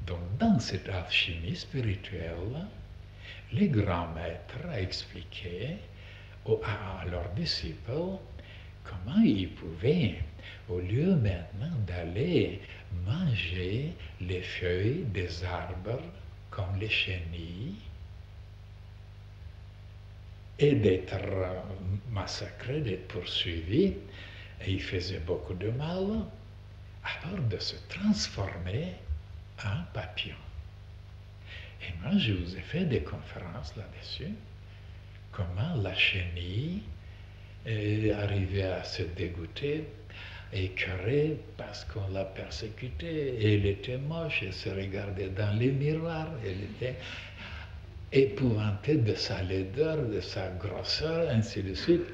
Donc, dans cette alchimie spirituelle, les grands maîtres expliquaient à leurs disciples comment ils pouvaient, au lieu maintenant d'aller manger les feuilles des arbres comme les chenilles et d'être massacrés, d'être poursuivis, et ils faisaient beaucoup de mal, alors de se transformer en papillon. Et moi, je vous ai fait des conférences là-dessus, comment la chenille arrivait à se dégoûter, écœurée parce qu'on l'a persécutée, et elle était moche, elle se regardait dans les miroirs, elle était épouvantée de sa laideur, de sa grosseur, ainsi de suite.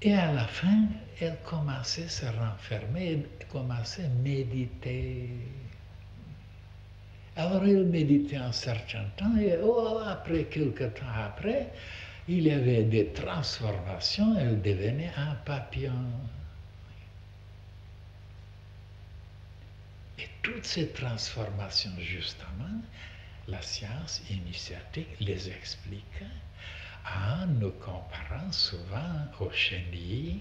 Et à la fin, elle commençait à se renfermer, elle commençait à méditer. Alors elle méditait un certain temps, et après, quelque temps après, il y avait des transformations, elle devenait un papillon. Et toutes ces transformations, justement, la science initiatique les explique en nous comparant souvent aux chenilles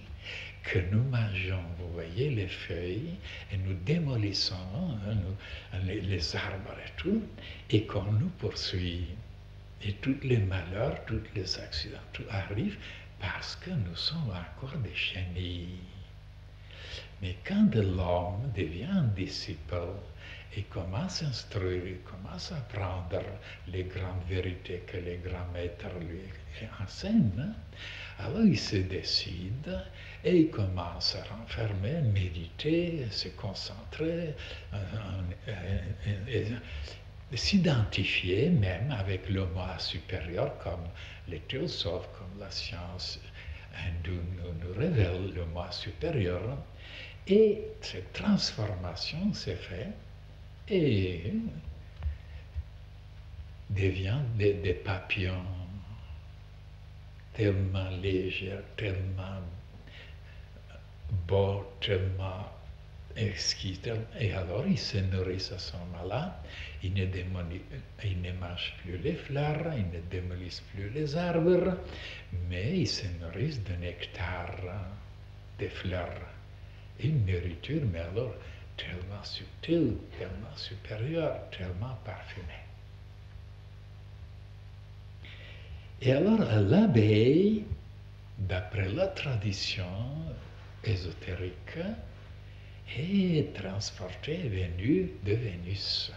que nous mangeons, vous voyez, les feuilles, et nous démolissons les arbres et tout, et qu'on nous poursuit. Et tous les malheurs, tous les accidents, tout arrive parce que nous sommes encore des chenilles. Mais quand l'homme devient un disciple et commence à instruire, il commence à apprendre les grandes vérités que les grands maîtres lui enseignent, alors il se décide et il commence à renfermer, méditer, se concentrer, s'identifier même avec le moi supérieur, comme les théosophes, comme la science hindoue nous révèle le moi supérieur. Et cette transformation s'est faite et devient des papillons tellement légers, tellement beaux, tellement exquis. Et alors ils se nourrissent à ce moment-là, ils ne mangent plus les fleurs, ils ne démolissent plus les arbres, mais ils se nourrissent de nectar des fleurs. Une nourriture, mais alors tellement subtile, tellement supérieure, tellement parfumée. Et alors l'abeille, d'après la tradition ésotérique, est transportée venue de Vénus.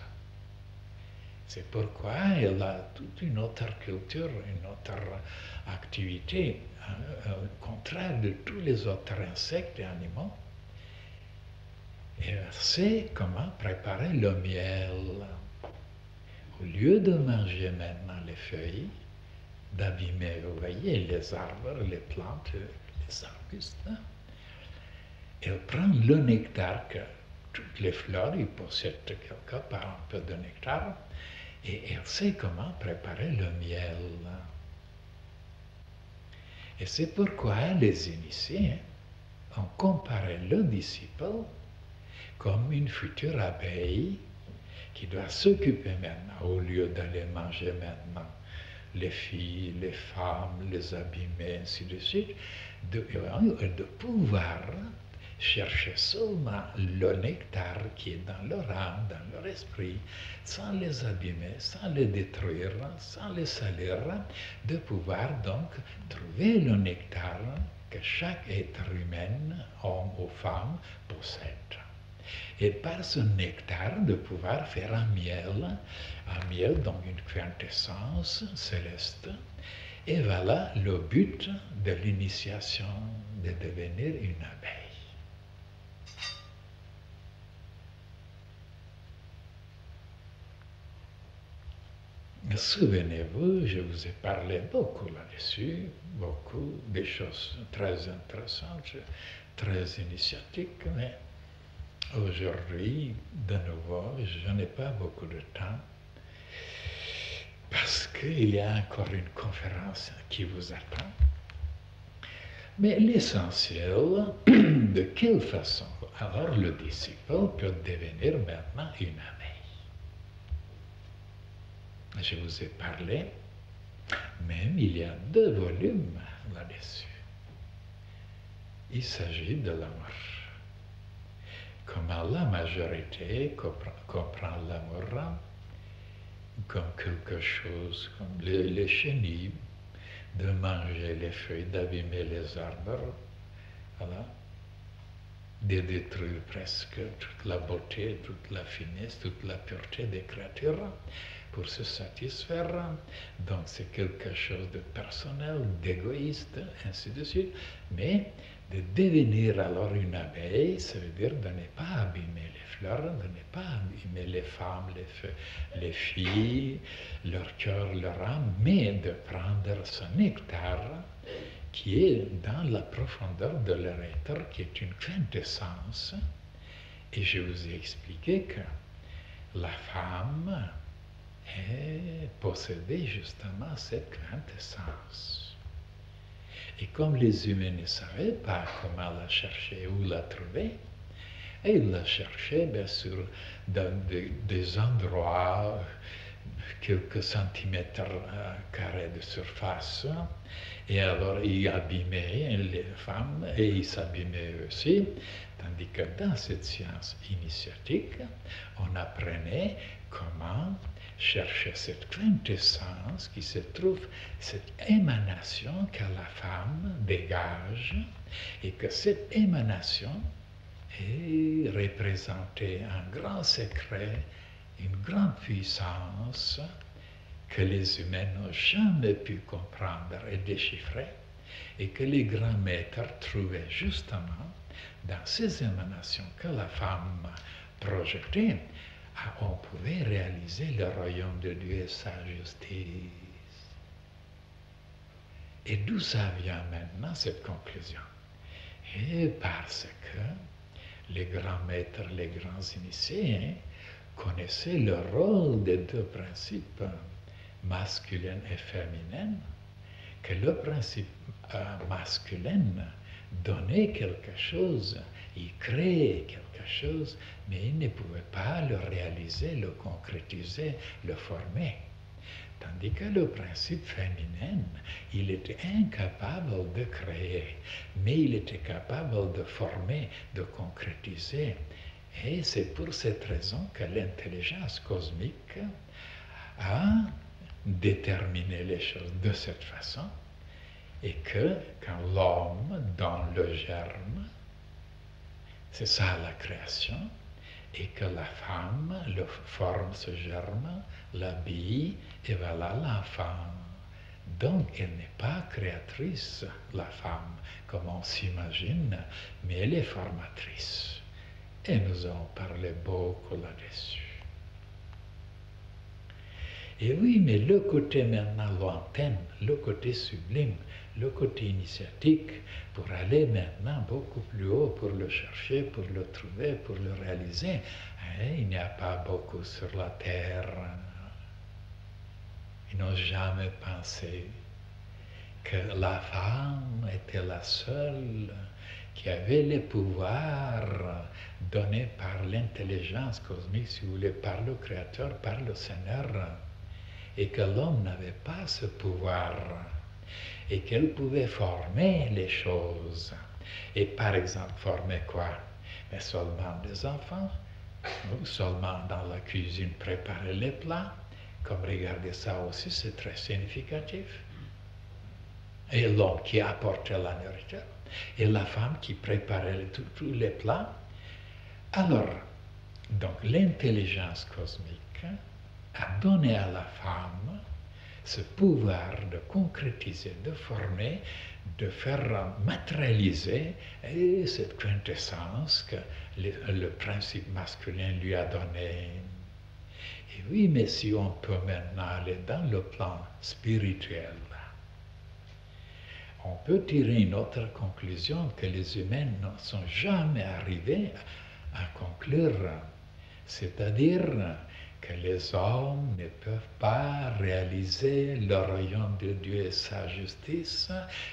C'est pourquoi elle a toute une autre culture, une autre activité, au contraire de tous les autres insectes et animaux. Et elle sait comment préparer le miel. Au lieu de manger maintenant les feuilles, d'abîmer, vous voyez, les arbres, les plantes, les arbustes, elle prend le nectar que toutes les fleurs, ils possèdent quelque part un peu de nectar, et elle sait comment préparer le miel. Et c'est pourquoi les initiés ont comparé le disciple comme une future abeille qui doit s'occuper maintenant, au lieu d'aller manger maintenant les filles, les femmes, les abîmer, ainsi de suite, de pouvoir chercher seulement le nectar qui est dans leur âme, dans leur esprit, sans les abîmer, sans les détruire, sans les salir, de pouvoir donc trouver le nectar que chaque être humain, homme ou femme, possède. Et par ce nectar, de pouvoir faire un miel donc une quintessence céleste. Et voilà le but de l'initiation, de devenir une abeille. Souvenez-vous, je vous ai parlé beaucoup là-dessus, beaucoup de choses très intéressantes, très initiatiques, mais aujourd'hui, de nouveau, je n'ai pas beaucoup de temps parce qu'il y a encore une conférence qui vous attend. Mais l'essentiel, de quelle façon alors le disciple peut devenir maintenant une abeille? je vous ai parlé, même il y a 2 volumes là-dessus. Il s'agit de l'amour. Comment la majorité comprend l'amour comme quelque chose, comme les chenilles, de manger les feuilles, d'abîmer les arbres, voilà, de détruire presque toute la beauté, toute la finesse, toute la pureté des créatures pour se satisfaire. Donc c'est quelque chose de personnel, d'égoïste, ainsi de suite. Mais de devenir alors une abeille, ça veut dire de ne pas abîmer les fleurs, de ne pas abîmer les femmes, les filles, leur cœur, leur âme, mais de prendre ce nectar qui est dans la profondeur de leur être, qui est une quintessence. Et je vous ai expliqué que la femme possédait justement cette quintessence. Et comme les humains ne savaient pas comment la chercher, où la trouver, et ils la cherchaient bien sûr dans des endroits, quelques centimètres carrés de surface, et alors ils abîmaient les femmes et ils s'abîmaient aussi, tandis que dans cette science initiatique, on apprenait comment chercher cette quintessence qui se trouve, cette émanation que la femme dégage, et que cette émanation est représentée un grand secret, une grande puissance que les humains n'ont jamais pu comprendre et déchiffrer, et que les grands maîtres trouvaient justement dans ces émanations que la femme projetait. On pouvait réaliser le royaume de Dieu et sa justice. Et d'où ça vient maintenant cette conclusion? Et parce que les grands maîtres, les grands initiés, connaissaient le rôle des 2 principes, masculin et féminin, que le principe masculin donnait quelque chose, il créait quelque chose, mais il ne pouvait pas le réaliser, le concrétiser, le former. Tandis que le principe féminin, il était incapable de créer, mais il était capable de former, de concrétiser. Et c'est pour cette raison que l'intelligence cosmique a déterminé les choses de cette façon, et que quand l'homme donne le germe, c'est ça la création, et que la femme le forme ce germe, l'habille, et voilà l'enfant. Donc elle n'est pas créatrice, la femme, comme on s'imagine, mais elle est formatrice. Et nous avons parlé beaucoup là-dessus. Et oui, mais le côté maintenant lointain, le côté sublime, le côté initiatique, pour aller maintenant beaucoup plus haut, pour le chercher, pour le trouver, pour le réaliser, il n'y a pas beaucoup sur la terre. Ils n'ont jamais pensé que la femme était la seule qui avait les pouvoirs donnés par l'intelligence cosmique, si vous voulez, par le Créateur, par le Seigneur, et que l'homme n'avait pas ce pouvoir, et qu'elle pouvait former les choses. Et par exemple, former quoi? Mais seulement des enfants, ou seulement dans la cuisine préparer les plats, comme regardez ça aussi, c'est très significatif. Et l'homme qui apportait la nourriture, et la femme qui préparait tous les plats. Alors, donc l'intelligence cosmique a donné à la femme ce pouvoir de concrétiser, de former, de faire matérialiser cette quintessence que le principe masculin lui a donnée. Et oui, mais si on peut maintenant aller dans le plan spirituel, on peut tirer une autre conclusion que les humains ne sont jamais arrivés à conclure, c'est-à-dire que les hommes ne peuvent pas réaliser le royaume de Dieu et sa justice,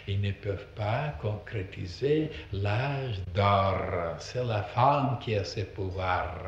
ils ne peuvent pas concrétiser l'âge d'or. C'est la femme qui a ce pouvoir.